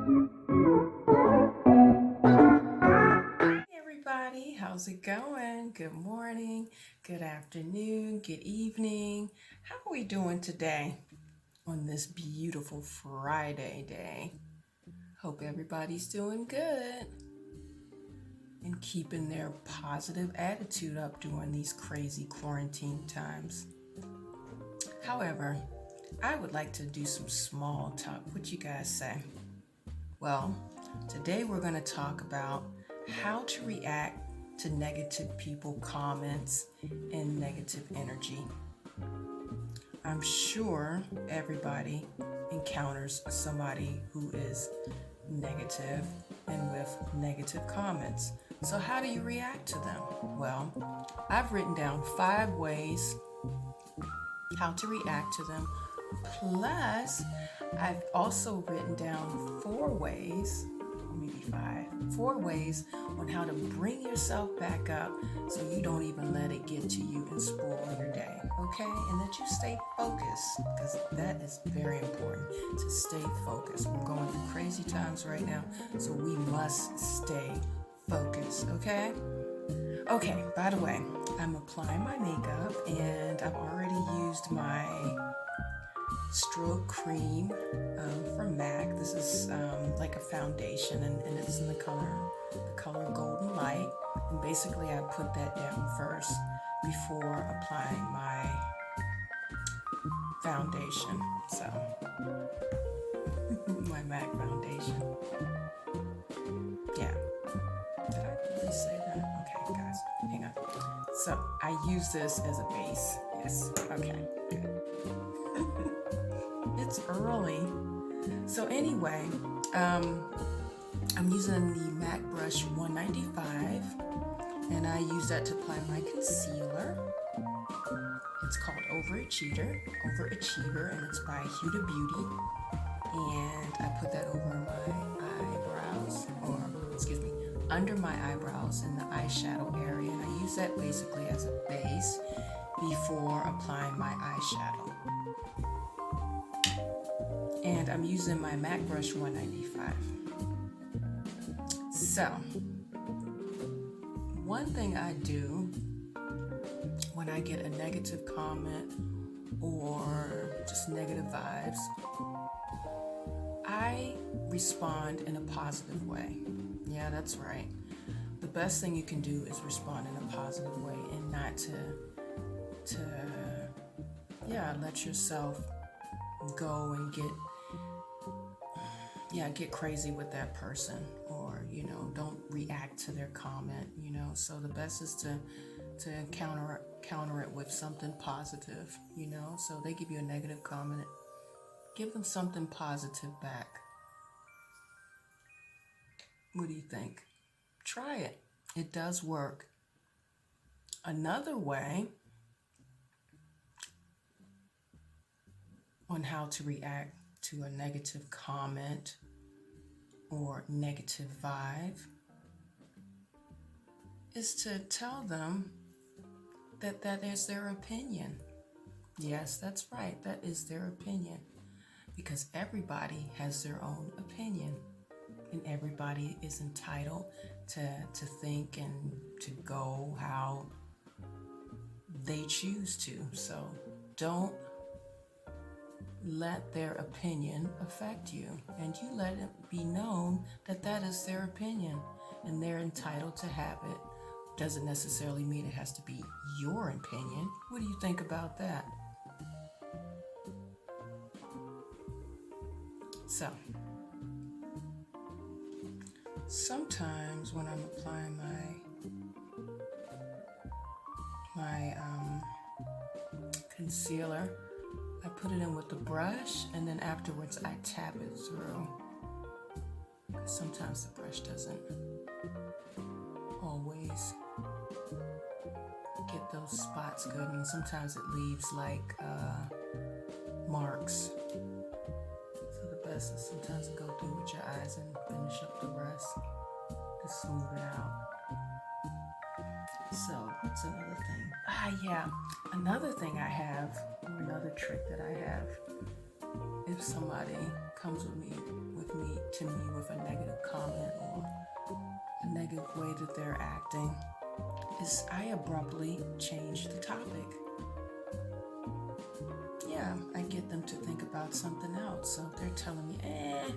Hey everybody, how's it going? Good morning, good afternoon, good evening. How are we doing today on this beautiful Friday day? Hope everybody's doing good and keeping their positive attitude up during these crazy quarantine times. However, I would like to do some small talk. What you guys say? Well, today we're going to talk about how to react to negative people comments and negative energy. I'm sure everybody encounters somebody who is negative and with negative comments. So how do you react to them? Well, I've written down 5 ways how to react to them. Plus, I've also written down 4 ways, maybe 4 ways on how to bring yourself back up so you don't even let it get to you and spoil your day, okay? And that you stay focused, because that is very important, to stay focused. We're going through crazy times right now, so we must stay focused, okay? Okay, by the way, I'm applying my makeup and I've already used my stroke cream from MAC. This is like a foundation and it's in the color Golden Light. And basically I put that down first before applying my foundation. So, my MAC foundation. Yeah. Did I really say that? Okay, guys, hang on. So I use this as a base. Yes. Okay, good. It's early. So anyway, I'm using the MAC brush 195, and I use that to apply my concealer. It's called Overachiever, and it's by Huda Beauty. And I put that over my eyebrows, or excuse me, under my eyebrows in the eyeshadow area. And I use that basically as a base before applying my eyeshadow. And I'm using my MAC brush 195. So, one thing I do when I get a negative comment or just negative vibes, I respond in a positive way. Yeah, that's right. The best thing you can do is respond in a positive way and not to let yourself go and get crazy with that person, or don't react to their comment. So the best is to counter it with something positive. So they give you a negative comment, give them something positive back. What do you think? Try it. It does work. Another way on how to react to a negative comment or negative vibe is to tell them that is their opinion. Yes, that's right. That is their opinion. Because everybody has their own opinion. And everybody is entitled to think and to go how they choose to. So don't let their opinion affect you. And you let it be known that is their opinion. And they're entitled to have it. Doesn't necessarily mean it has to be your opinion. What do you think about that? So, sometimes when I'm applying my concealer, I put it in with the brush, and then afterwards I tap it through. Sometimes the brush doesn't always get those spots good, and sometimes it leaves like marks. So the best is sometimes to go through with your eyes and finish up the rest to smooth it out. So that's another thing. Yeah, another thing I have, or another trick that I have, if somebody comes with me to me with a negative comment or a negative way that they're acting, is I abruptly change the topic. Yeah, I get them to think about something else. So if they're telling me, I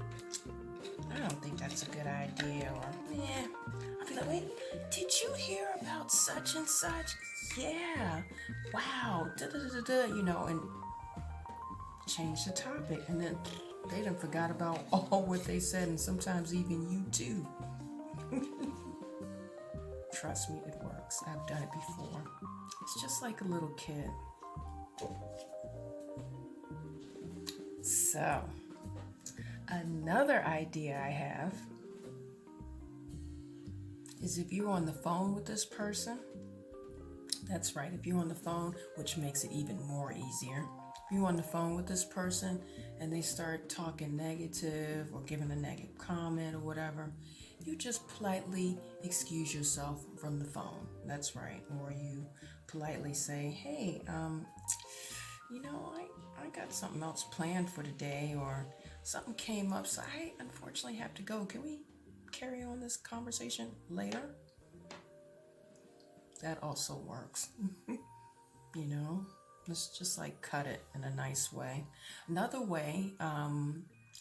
don't think that's a good idea, or I'll be like, wait, did you hear about such and such? Yeah, wow, and change the topic, and then they done forgot about all what they said, and sometimes even you too. Trust me, it works. I've done it before. It's just like a little kid. So, another idea I have is if you're on the phone with this person, that's right, if you're on the phone, which makes it even more easier. If you're on the phone with this person and they start talking negative or giving a negative comment or whatever, you just politely excuse yourself from the phone. That's right. Or you politely say, hey, I got something else planned for today, or something came up, so I unfortunately have to go. Can we carry on this conversation later? That also works. Let's just like cut it in a nice way. Another way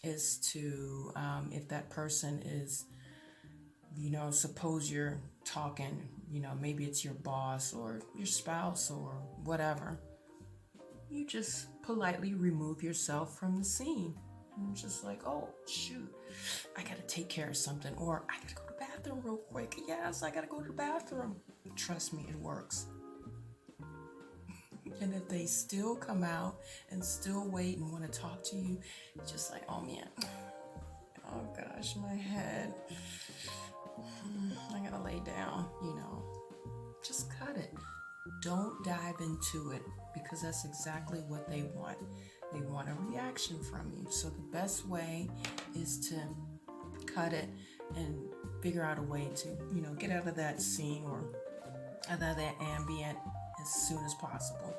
is to, if that person is, suppose you're talking, maybe it's your boss or your spouse or whatever, you just politely remove yourself from the scene. And it's just like, oh, shoot, I got to take care of something, or I got to go to the bathroom real quick. Yes, I got to go to the bathroom. Trust me, it works. And if they still come out and still wait and want to talk to you, it's just like, oh man, oh gosh, my head, I gotta lay down, just cut it. Don't dive into it, because that's exactly what they want. They want a reaction from you. So the best way is to cut it and figure out a way to, get out of that scene or out of that ambient as soon as possible.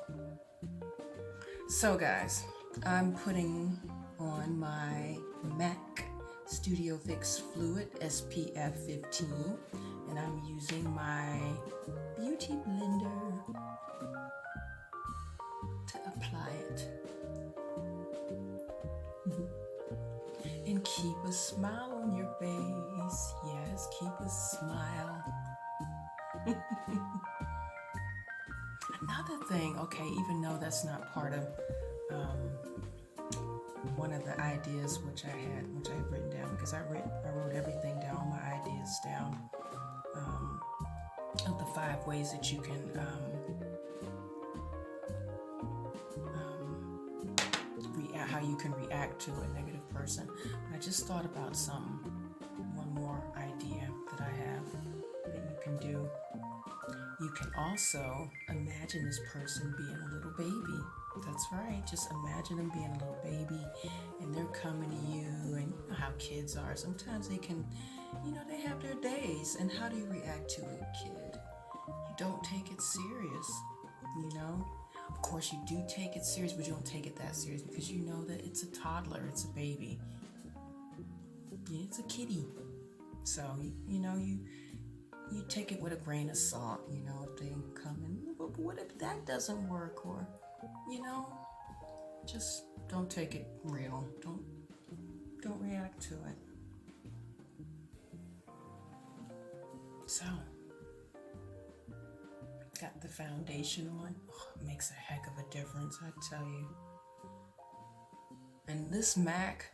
So guys, I'm putting on my MAC Studio Fix Fluid SPF 15, and I'm using my beauty blender to apply it. And keep a smile on your face. Yes, keep a smile. Another thing, okay, even though that's not part of one of the ideas which I had written down, because I wrote everything down, my ideas down, of the 5 ways that you can how you can react to a negative person. I just thought about one more idea that I have that you can do. You can also imagine this person being a little baby. That's right. Just imagine them being a little baby, and they're coming to you, and you know how kids are. Sometimes they can, they have their days. And how do you react to a kid? You don't take it serious, Of course, you do take it serious, but you don't take it that serious, because you know that it's a toddler, it's a baby. It's a kitty. So, you take it with a grain of salt, if they come in, but what if that doesn't work? Or, just don't take it real. Don't react to it. So, got the foundation on. Oh, it makes a heck of a difference, I tell you. And this MAC,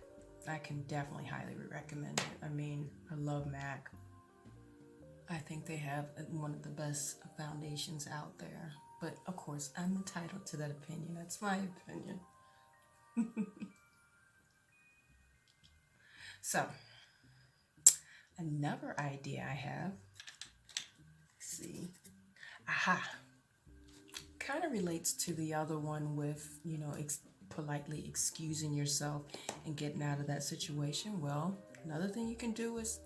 I can definitely highly recommend it. I mean, I love MAC. I think they have one of the best foundations out there. But of course, I'm entitled to that opinion. That's my opinion. So, another idea I have, let's see. Aha. Kind of relates to the other one with, politely excusing yourself and getting out of that situation. Well, another thing you can do is,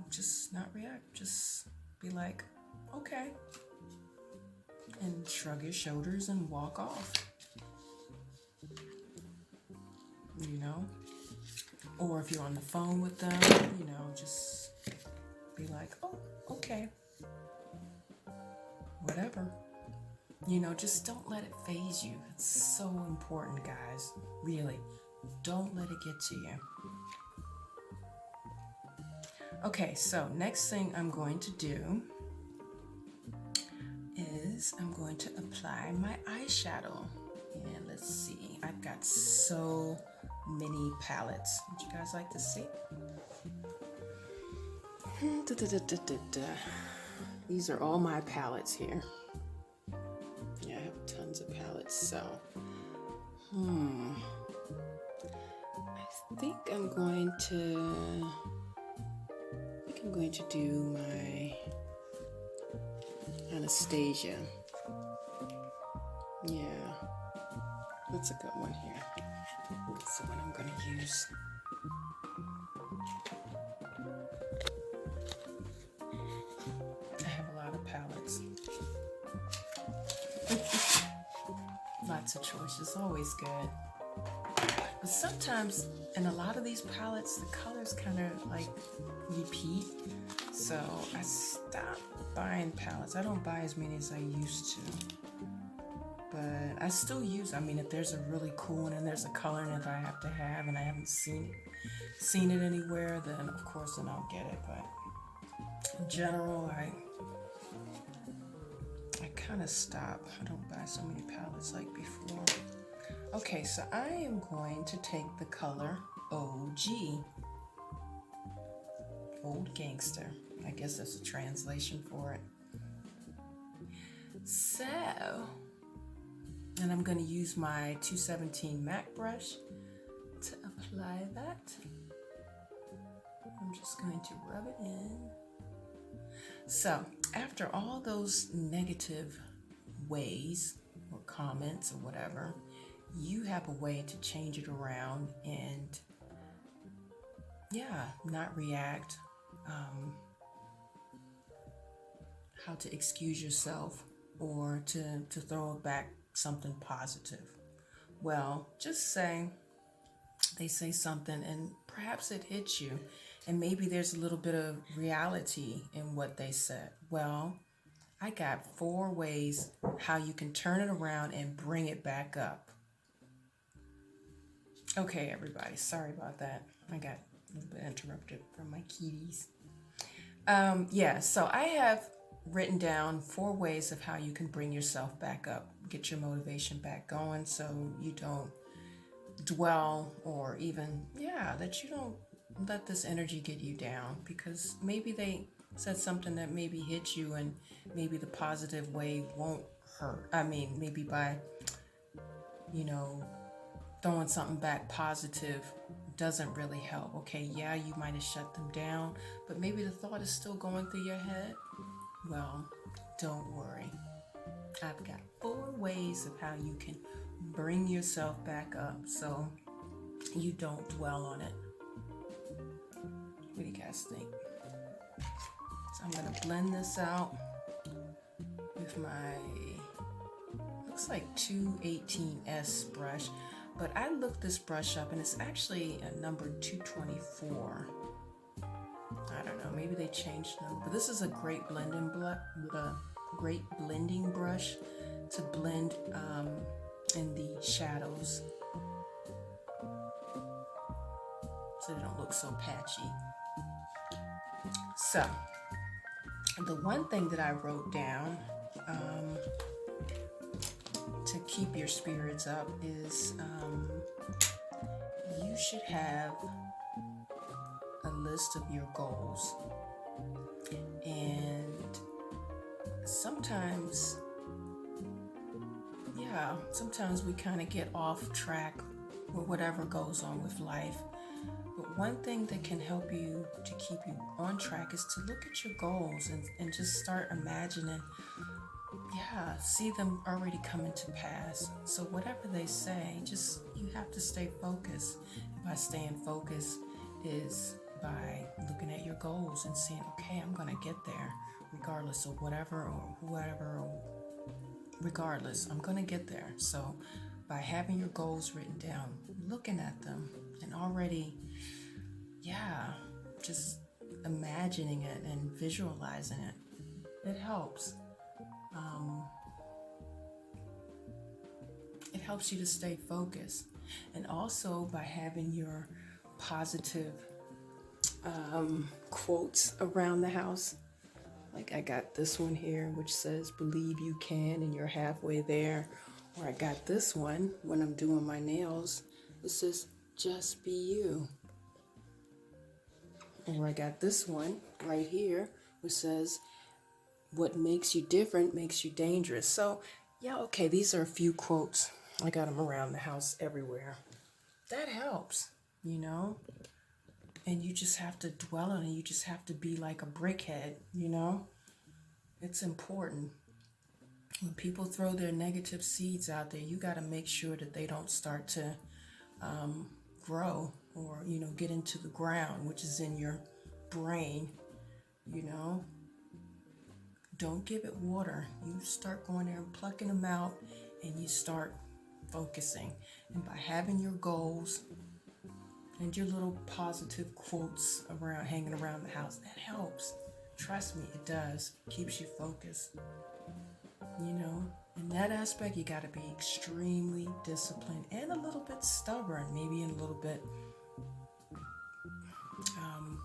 just not react. Just be like, okay. And shrug your shoulders and walk off. Or if you're on the phone with them, just be like, oh, okay, whatever. Just don't let it phase you. It's so important, guys. Really, don't let it get to you. Okay, so next thing I'm going to do is I'm going to apply my eyeshadow. And let's see, I've got so many palettes. Would you guys like to see? These are all my palettes here. Yeah, I have tons of palettes, so I think I'm going to do my Anastasia. Yeah, that's a good one here. That's the one I'm going to use. I have a lot of palettes. Lots of choices, always good. But sometimes, in a lot of these palettes, the colors kind of like repeat. So I stopped buying palettes. I don't buy as many as I used to. But I still use, if there's a really cool one and there's a color in it that I have to have and I haven't seen it anywhere, then of course then I'll get it. But in general, I kind of stop. I don't buy so many palettes like before. Okay, so I am going to take the color OG. Old Gangster. I guess that's a translation for it. So, and I'm going to use my 217 MAC brush to apply that. I'm just going to rub it in. So, after all those negative ways or comments or whatever, you have a way to change it around and, not react. How to excuse yourself or to throw back something positive. Well, just say they say something and perhaps it hits you and maybe there's a little bit of reality in what they said. Well, I got 4 ways how you can turn it around and bring it back up. Okay, everybody, sorry about that. I got a little bit interrupted from my kitties. So I have written down 4 ways of how you can bring yourself back up, get your motivation back going so you don't dwell or even, that you don't let this energy get you down, because maybe they said something that maybe hit you and maybe the positive wave won't hurt. Maybe by, throwing something back positive doesn't really help. Okay, you might have shut them down, but maybe the thought is still going through your head. Well, don't worry. I've got 4 ways of how you can bring yourself back up so you don't dwell on it. What do you guys think? So I'm going to blend this out with my, looks like 218S brush. But I looked this brush up and it's actually a number 224. I don't know, maybe they changed them. But this is a great blending brush to blend in the shadows so they don't look so patchy. So, the one thing that I wrote down to keep your spirits up is you should have a list of your goals. And sometimes we kind of get off track with whatever goes on with life. But one thing that can help you to keep you on track is to look at your goals and just start imagining, see them already coming to pass. So whatever they say, just you have to stay focused. And by staying focused is by looking at your goals and saying, okay, I'm going to get there regardless of whatever or whoever, regardless, I'm going to get there. So by having your goals written down, looking at them and already yeah, just imagining it and visualizing it. It helps. Um, it helps you to stay focused. And also by having your positive quotes around the house. Like I got this one here, which says, believe you can and you're halfway there. Or I got this one when I'm doing my nails. It says, just be you. Or I got this one right here, which says, what makes you different makes you dangerous. So, yeah, okay, these are a few quotes. I got them around the house everywhere. That helps, you know? And you just have to dwell on it. You just have to be like a brickhead, you know? It's important. When people throw their negative seeds out there, you got to make sure that they don't start to grow or, get into the ground, which is in your brain, you know? Don't give it water. You start going there and plucking them out, and you start focusing. And by having your goals and your little positive quotes around hanging around the house, that helps. Trust me, it does. Keeps you focused. In that aspect, you got to be extremely disciplined and a little bit stubborn, maybe a little bit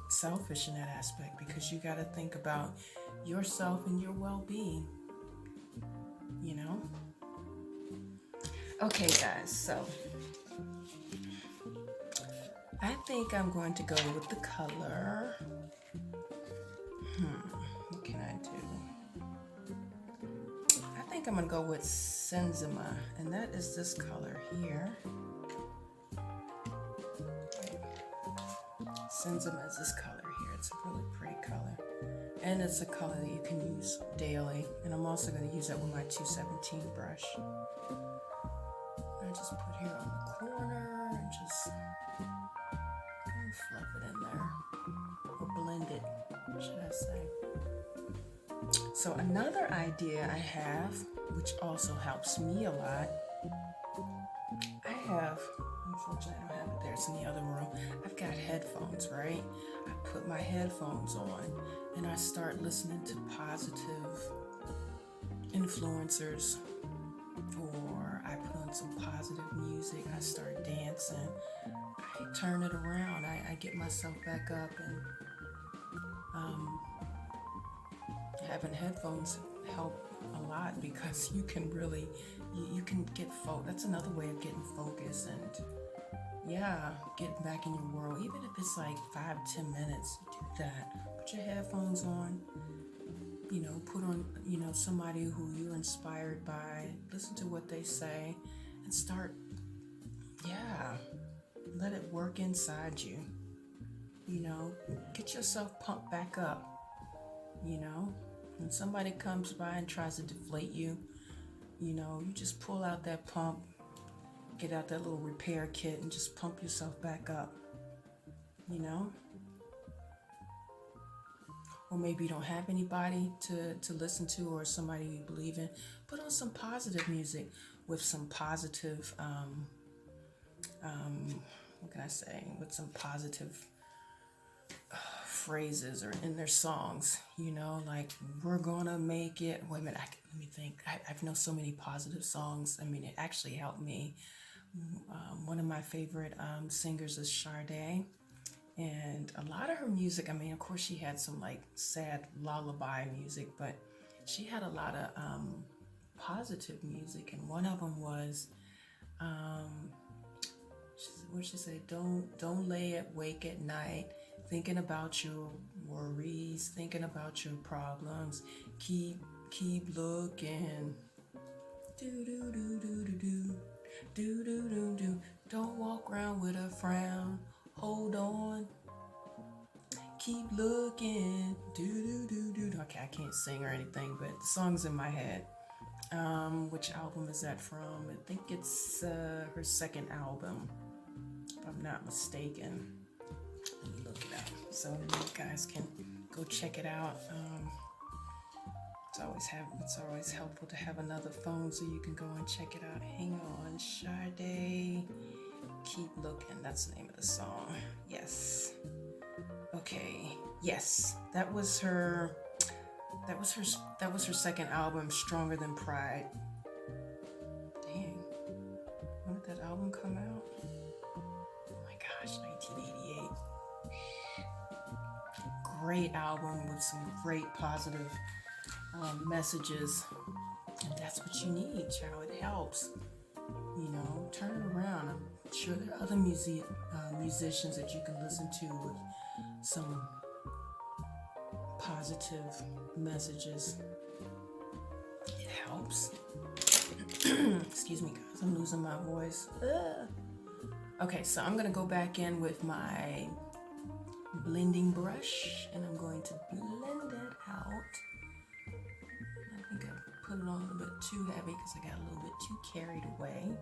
selfish in that aspect, because you got to think about yourself and your well-being, you know? Okay, guys, so I think I'm going to go with the color. What can I do? I think I'm going to go with Senzima, and that is this color here. Senzima is this color here. It's a really pretty color. And it's a color that you can use daily. And I'm also going to use that with my 217 brush. I just put here on the corner and just fluff it in there. Or blend it, should I say. So another idea I have, which also helps me a lot, unfortunately I don't have it there, it's in the other room. I've got headphones, right? I put my headphones on and I start listening to positive influencers, or I put on some positive music, I start dancing, I turn it around, I get myself back up, and having headphones help a lot, because you can really, you can get that's another way of getting focused and getting back in your world. Even if it's like 5-10 minutes, do that. Put your headphones on, put on, somebody who you're inspired by, listen to what they say, and start, let it work inside you, get yourself pumped back up, when somebody comes by and tries to deflate you, you just pull out that pump, get out that little repair kit, and just pump yourself back up, Or maybe you don't have anybody to listen to, or somebody you believe in. Put on some positive music with some positive, what can I say, with some positive phrases or in their songs, like, we're gonna make it. Wait a minute, let me think. I've known so many positive songs. I mean, it actually helped me. One of my favorite singers is Sade, and a lot of her music, I mean, of course she had some like sad lullaby music, but she had a lot of positive music, and one of them was what she said, don't lay awake at night thinking about your worries, thinking about your problems. Keep looking. Do do do do do do do do do do. Don't walk around with a frown. Hold on. Keep looking. Do do do do. Okay, I can't sing or anything, but the song's in my head. Which album is that from? I think it's her second album, if I'm not mistaken. Let me look it up so you guys can go check it out. It's always helpful to have another phone so you can go and check it out. Hang on, Sade, Keep Looking. That's the name of the song. Yes. Yes, that was her. That was her. That was her second album, Stronger Than Pride. Dang, when did that album come out? Oh my gosh, 1988. Great album with some great positive messages, and that's what you need, child. It helps. Turn it around. I'm sure there are other musicians that you can listen to with some positive messages. It helps. Excuse me, guys. I'm losing my voice. Ugh. Okay, so I'm going to go back in with my blending brush and I'm going to blend it out. I think I put it on a little bit too heavy because I got a little bit too carried away.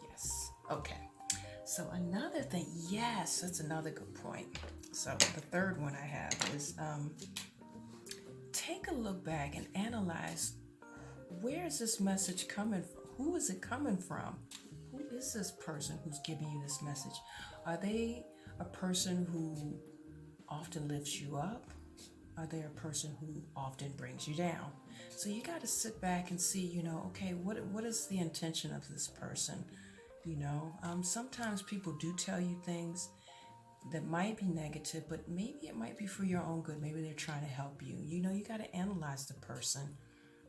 Yes. Okay. So another thing, yes, that's another good point. So the third one I have is take a look back and analyze, where is this message coming from? Who is it coming from? Who is this person who's giving you this message? Are they a person who often lifts you up? Are they a person who often brings you down? So you got to sit back and see, okay, what is the intention of this person? Sometimes people do tell you things that might be negative, but maybe it might be for your own good. Maybe they're trying to help you. You got to analyze the person.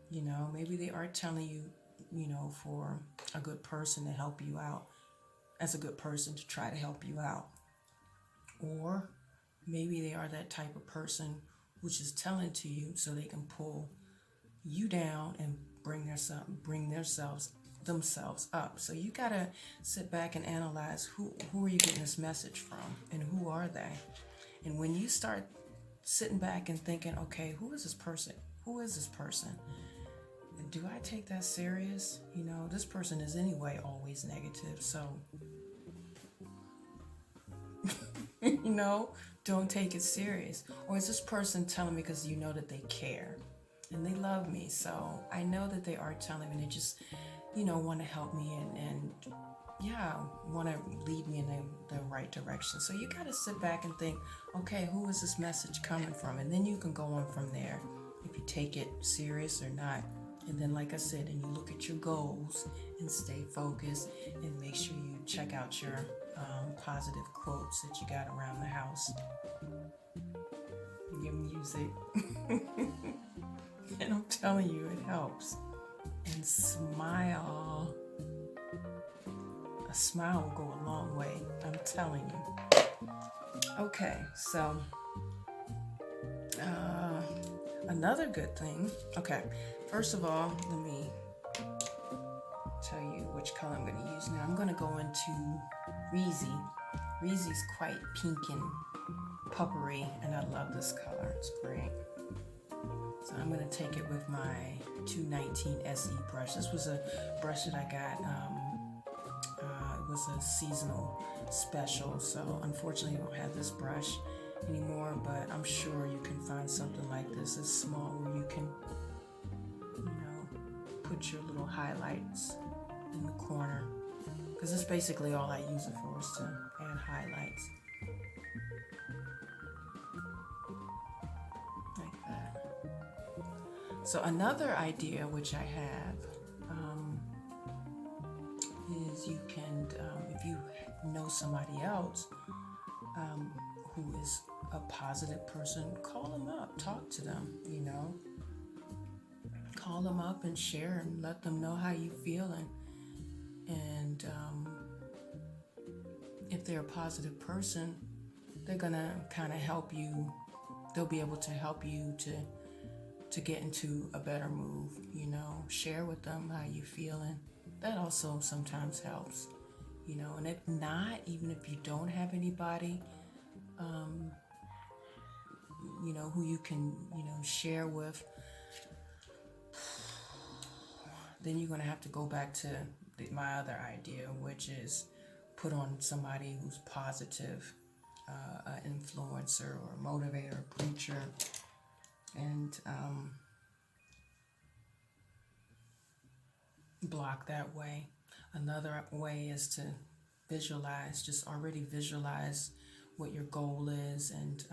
Maybe they are telling you, for a good person to help you out, as a good person to try to help you out. Or maybe they are that type of person who's just telling to you so they can pull you down and bring themselves up. So you gotta sit back and analyze who are you getting this message from and who are they? And when you start sitting back and thinking, okay, who is this person? Who is this person? Do I take that serious? This person is anyway always negative, so don't take it serious. Or is this person telling me because that they care and they love me? So I know that they are telling me, they just want to help me and want to lead me in the right direction. So you got to sit back and think, okay, who is this message coming from? And then you can go on from there if you take it serious or not. And then, like I said, and you look at your goals and stay focused and make sure you check out your positive quotes that you got around the house, your music. And I'm telling you, it helps. And smile. A smile will go a long way. I'm telling you. Okay, so another good thing. Okay, first of all, let me tell you which color I'm going to use now. I'm going to go into Reezy. Reezy's quite pink and puppery, and I love this color. It's great. So I'm going to take it with my 219 SE brush. This was a brush that I got. It was a seasonal special, so unfortunately I don't have this brush anymore, but I'm sure you can find something like this. It's small where you can, put your little highlights in the corner, because that's basically all I use it for, is to add highlights. Like that. So another idea which I have is you can, if you know somebody else who is a positive person, call them up, talk to them, call them up and share and let them know how you feeling. And if they're a positive person, they're gonna kind of help you. They'll be able to help you to get into a better mood. Share with them how you feeling. That also sometimes helps. And if not, even if you don't have anybody, who you can, share with, then you're going to have to go back to my other idea, which is put on somebody who's positive, an influencer or a motivator, preacher, and block that way. Another way is to visualize, just already visualize what your goal is, and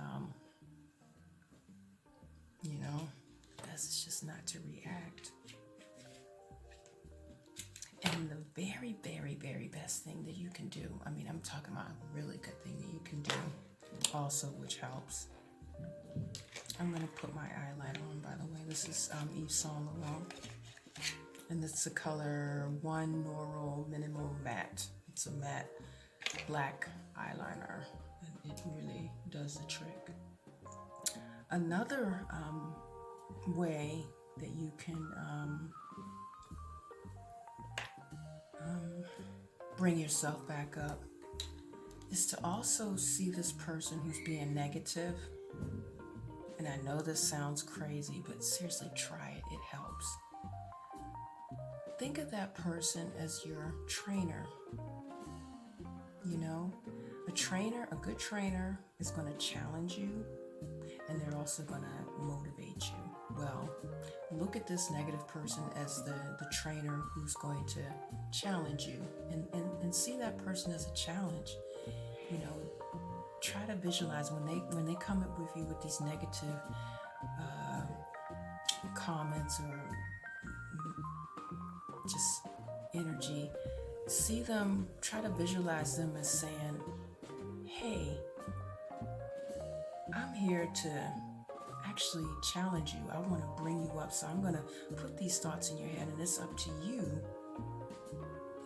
you know, that's just not to react. And the very, very, very best thing that you can do, I mean, I'm talking about a really good thing that you can do also, which helps. I'm going to put my eyeliner on, by the way. This is Yves Saint Laurent. And it's the color 1 Neural Minimal Matte. It's a matte black eyeliner. And it really does the trick. Another way that you can bring yourself back up is to also see this person who's being negative. And I know this sounds crazy, but seriously, try it. It helps. Think of that person as your trainer. You know, a good trainer is going to challenge you, and they're also going to motivate you. Well, look at this negative person as the trainer who's going to challenge you, and see that person as a challenge. You know, try to visualize when they come up with you with these negative comments or just energy. See them, try to visualize them as saying, hey, I'm here to actually challenge you. I want to bring you up. So I'm going to put these thoughts in your head, and it's up to you.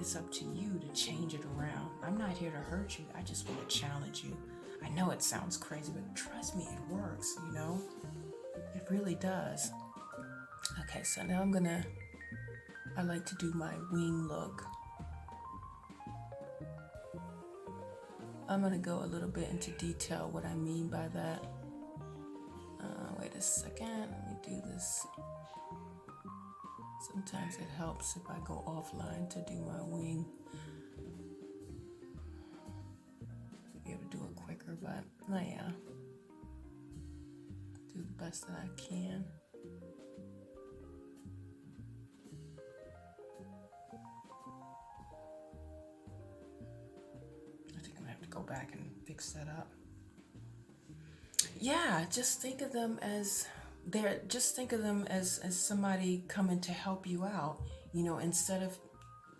It's up to you to change it around. I'm not here to hurt you. I just want to challenge you. I know it sounds crazy, but trust me, it works, you know? It really does. Okay, so now I like to do my wing look. I'm going to go a little bit into detail what I mean by that. Wait a second, let me do this. Sometimes it helps if I go offline to do my wing. To be able to do it quicker, but yeah. Do the best that I can. I think I'm gonna have to go back and fix that up. Yeah, just think of them as somebody coming to help you out. You know, instead of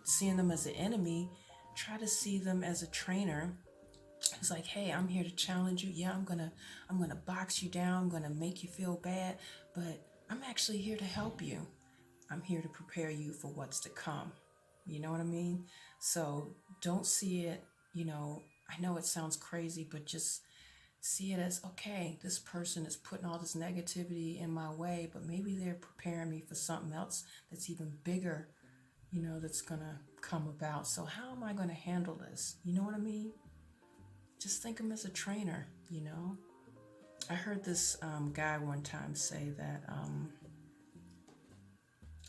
seeing them as an enemy, try to see them as a trainer. It's like, hey, I'm here to challenge you. Yeah, I'm gonna box you down. I'm gonna make you feel bad, but I'm actually here to help you. I'm here to prepare you for what's to come. You know what I mean? So don't see it, you know, I know it sounds crazy, but just see it as, okay, this person is putting all this negativity in my way, but maybe they're preparing me for something else that's even bigger, you know, that's going to come about. So how am I going to handle this? You know what I mean? Just think of him as a trainer, you know? I heard this guy one time say that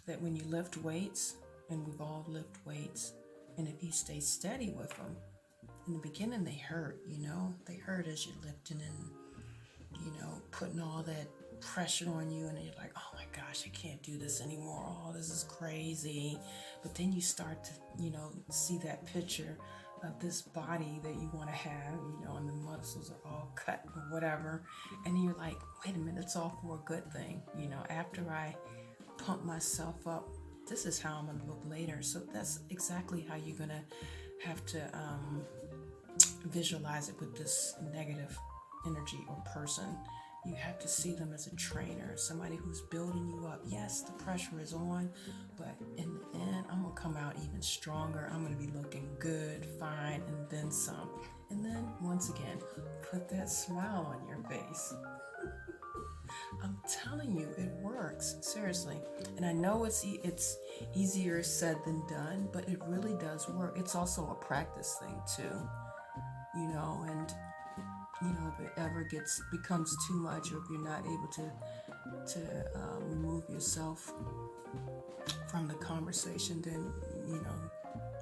that when you lift weights, and we've all lift weights, and if you stay steady with them, in the beginning they hurt, you know? They hurt as you're lifting and, you know, putting all that pressure on you, and you're like, oh my gosh, I can't do this anymore. Oh, this is crazy. But then you start to, you know, see that picture of this body that you want to have, you know, and the muscles are all cut or whatever. And you're like, wait a minute, it's all for a good thing. You know, after I pump myself up, this is how I'm going to look later. So that's exactly how you're going to have to visualize it with this negative energy or person. You have to see them as a trainer, somebody who's building you up. Yes, the pressure is on, but in the end, I'm going to come out even stronger. I'm going to be looking good, fine, and then some. And then, once again, put that smile on your face. I'm telling you, it works. Seriously. And I know it's easier said than done, but it really does work. It's also a practice thing, too. You know, and you know, if it ever becomes too much, or if you're not able to remove yourself from the conversation, then, you know,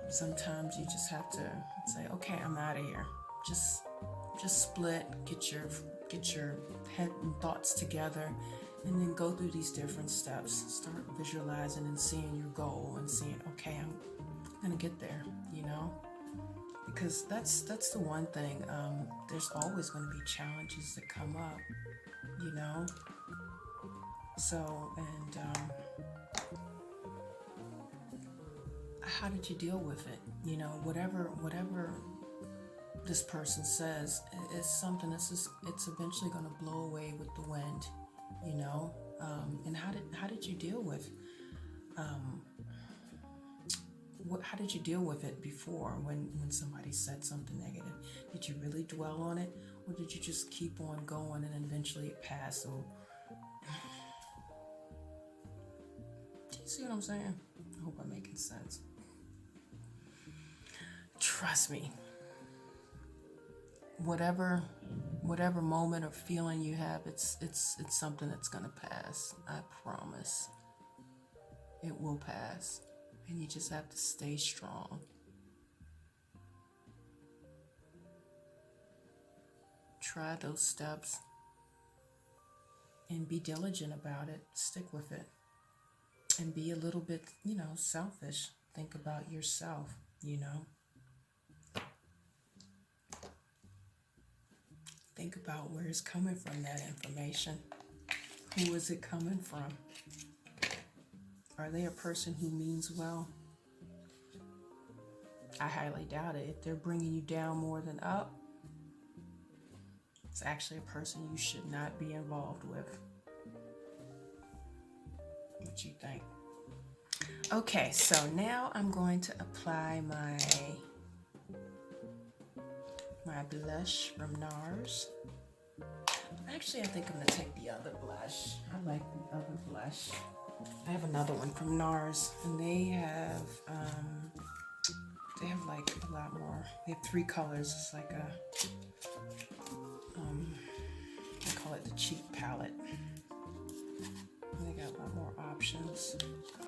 sometimes you just have to say, okay, I'm out of here. Just split, get your head and thoughts together, And then go through these different steps. Start visualizing and seeing your goal and seeing, okay, I'm gonna get there, you know? Because that's the one thing. There's always going to be challenges that come up, you know. So, and how did you deal with it? You know, whatever this person says is something that's just, it's eventually going to blow away with the wind, you know. And how did you deal with how did you deal with it before when somebody said something negative? Did you really dwell on it, or did you just keep on going and eventually it passed? So, do you see what I'm saying? I hope I'm making sense. Trust me. Whatever moment or feeling you have, it's something that's gonna pass. I promise. It will pass. And you just have to stay strong. Try those steps and be diligent about it. Stick with it. And be a little bit, you know, selfish. Think about yourself, you know. Think about where it's coming from, that information. Who is it coming from? Are they a person who means well? I highly doubt it. If they're bringing you down more than up, it's actually a person you should not be involved with. What you think? Okay, so now I'm going to apply my blush from NARS. Actually, I think I'm going to take the other blush. I like the other blush. I have another one from NARS, and they have like a lot more. They have 3 colors. It's like a I call it the cheap palette. They got a lot more options.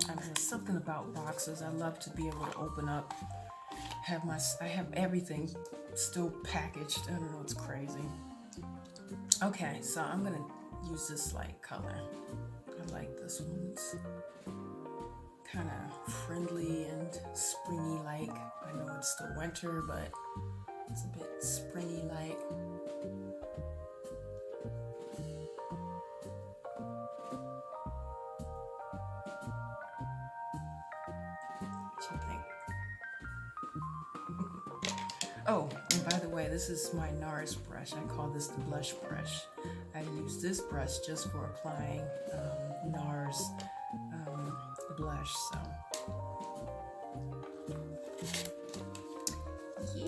I mean, something about boxes. I love to be able to open up. I have everything still packaged. I don't know, it's crazy. Okay, so I'm gonna use this light color. I like this one. It's kind of friendly and springy like. I know it's still winter, but it's a bit springy like. What you think? Oh, and by the way, this is my NARS brush. I call this the blush brush. I use this brush just for applying NARS blush. So,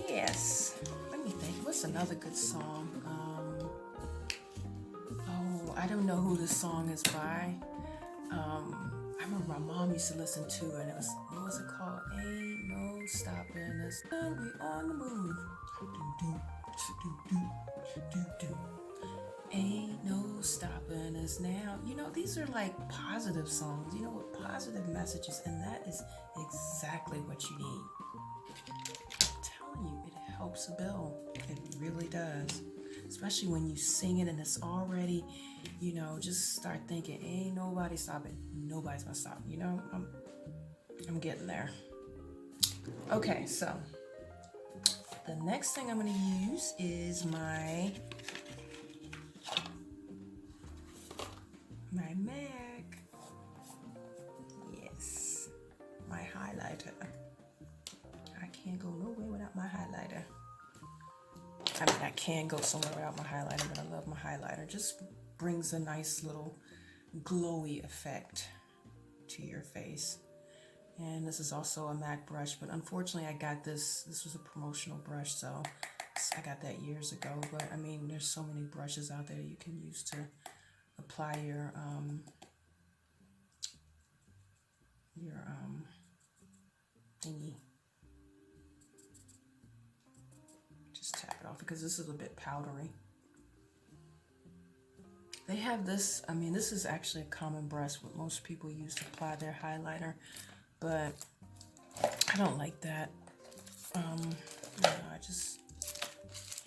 yes. Let me think. What's another good song? Oh, I don't know who this song is by. I remember my mom used to listen to it, and it was, what was it called? Ain't no stopping us. We on the move. Ain't no stopping us now. You know, these are like positive songs, you know, with positive messages, and that is exactly what you need. I'm telling you, it helps build. It really does. Especially when you sing it and it's already, you know, just start thinking, ain't nobody stopping. Nobody's gonna stop. You know, I'm getting there. Okay, so the next thing I'm gonna use is my MAC. Yes, my highlighter. I can't go nowhere without my highlighter. I mean, I can go somewhere without my highlighter, but I love my highlighter. Just brings a nice little glowy effect to your face. And this is also a MAC brush, but unfortunately I got this was a promotional brush, so I got that years ago. But I mean, there's so many brushes out there you can use to apply your thingy. Just tap it off because this is a bit powdery. They have this, I mean, this is actually a common brush what most people use to apply their highlighter, but I don't like that. I just,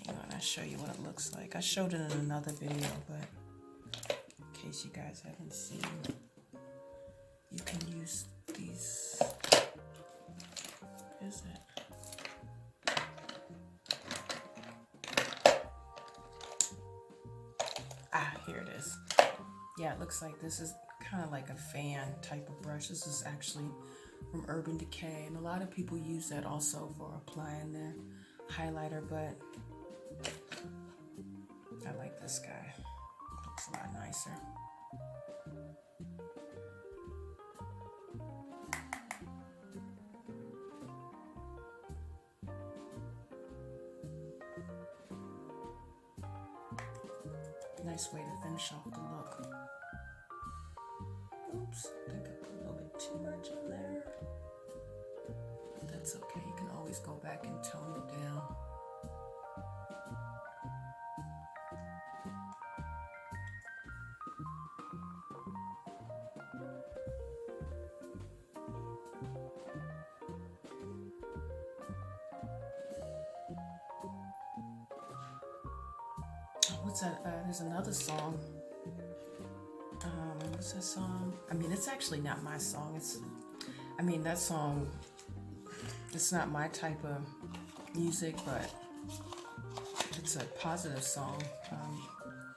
hang on, I'll show you what it looks like. I showed it in another video, but in case you guys haven't seen. You can use these. What is it? Ah, here it is. Yeah, it looks like this is kind of like a fan type of brush. This is actually from Urban Decay, and a lot of people use that also for applying their highlighter, but I like this guy. Looks a lot nicer. Nice way to finish off the look. Oops, I think I put a little bit too much on there. That's okay, you can always go back and tone it down. What's that? There's another song. What's that song? I mean, it's actually not my song. That song, it's not my type of music, but it's a positive song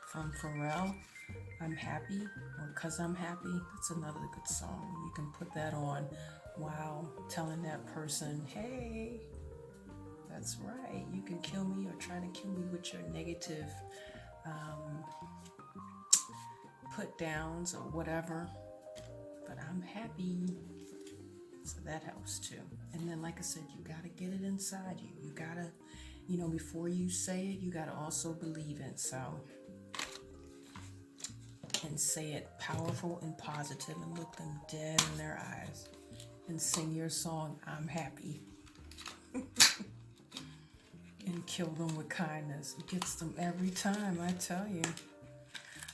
from Pharrell. I'm Happy, or 'Cause I'm Happy. That's another good song. You can put that on while telling that person, hey, that's right, you can kill me or try to kill me with your negative put downs or whatever, but I'm happy. So that helps too. And then, like I said, you gotta get it inside you. You gotta, before you say it, you gotta also believe it. So, and say it powerful and positive, and look them dead in their eyes and sing your song, I'm happy. And kill them with kindness. It gets them every time, I tell you.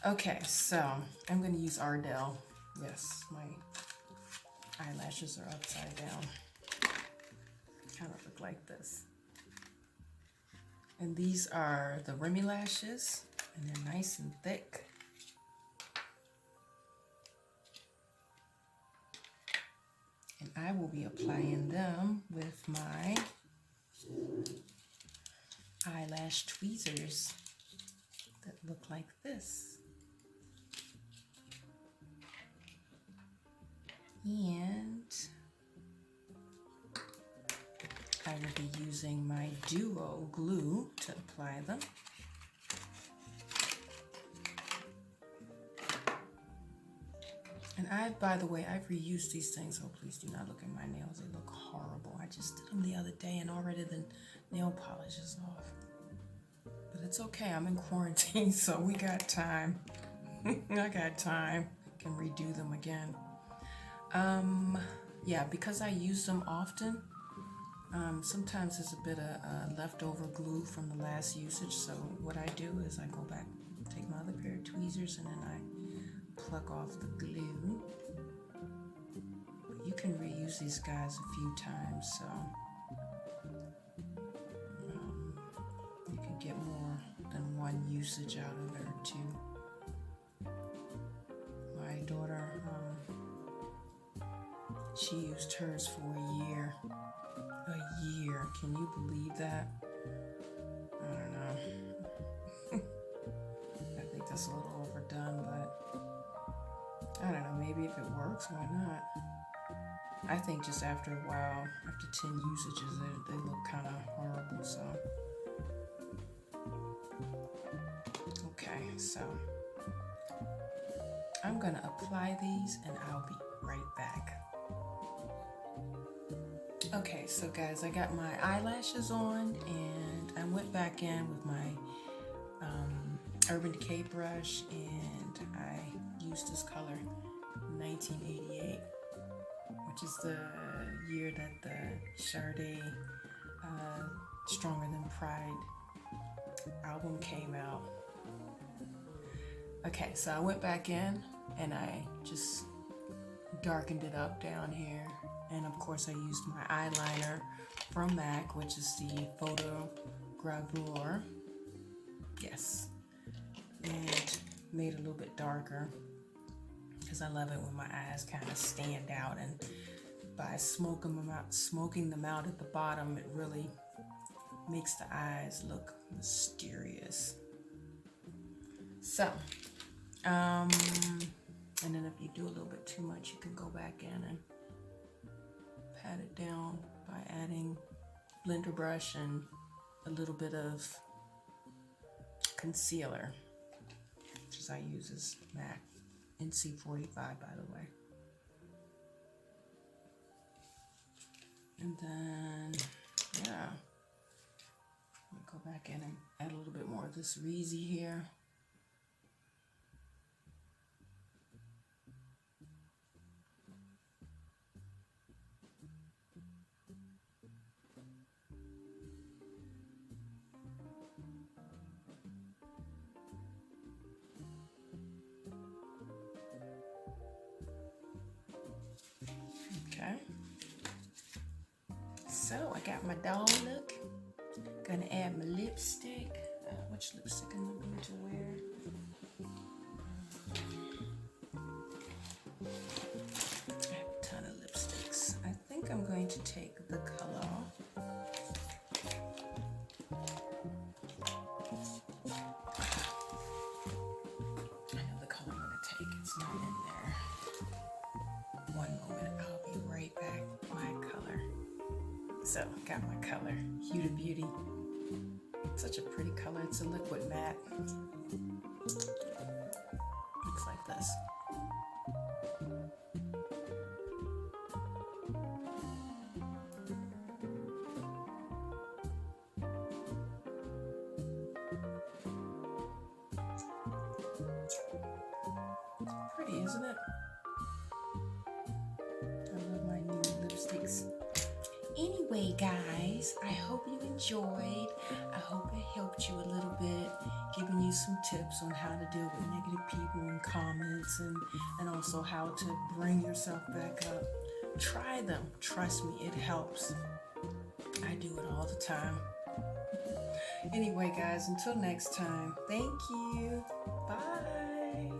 Okay, so I'm going to use Ardell. Yes, my eyelashes are upside down. Kind of look like this. And these are the Remy lashes, and they're nice and thick. And I will be applying them with my eyelash tweezers that look like this. And I will be using my Duo glue to apply them. And by the way, I've reused these things, so please do not look at my nails. They look horrible. I just did them the other day and already the nail polish is off. But it's okay, I'm in quarantine, so we got time. I got time. I can redo them again. Yeah, because I use them often, sometimes there's a bit of leftover glue from the last usage. So what I do is I go back, take my other pair of tweezers, and then I pluck off the glue. But you can reuse these guys a few times, so you can get more than one usage out of it or two. My daughter, she used hers for a year. A year. Can you believe that? I don't know. I think that's a little overdone, but I don't know. Maybe if it works, why not? I think just after a while, after 10 usages, they look kind of horrible, so. Okay, so I'm going to apply these and I'll be right back. Okay, so guys, I got my eyelashes on and I went back in with my Urban Decay brush and I used this color 1988, which is the year that the Sade Stronger Than Pride album came out. Okay, so I went back in and I just darkened it up down here. And of course I used my eyeliner from MAC, which is the Photo Gravure. Yes. And made it a little bit darker because I love it when my eyes kind of stand out, and by smoking them out at the bottom, it really makes the eyes look mysterious. So, and then if you do a little bit too much, you can go back in and pat it down by adding blender brush and a little bit of concealer, which is I use is MAC NC45, by the way. And then, yeah, go back in and add a little bit more of this Reezy here. Okay. So I got my doll look. Gonna add my lipstick. Which lipstick am I going to wear? I have a ton of lipsticks. I think I'm going to take the color. I know the color I'm going to take. It's not in there. One moment. I'll be right back. My color. So, got my color. Huda Beauty. Such a pretty color. It's a liquid matte. Looks like this. Pretty, isn't it? I love my new lipsticks. Anyway, guys, I hope you enjoyed. I hope it helped you a little bit, giving you some tips on how to deal with negative people and comments, and also how to bring yourself back up. Try them. Trust me, it helps. I do it all the time. Anyway, guys, until next time, thank you. Bye.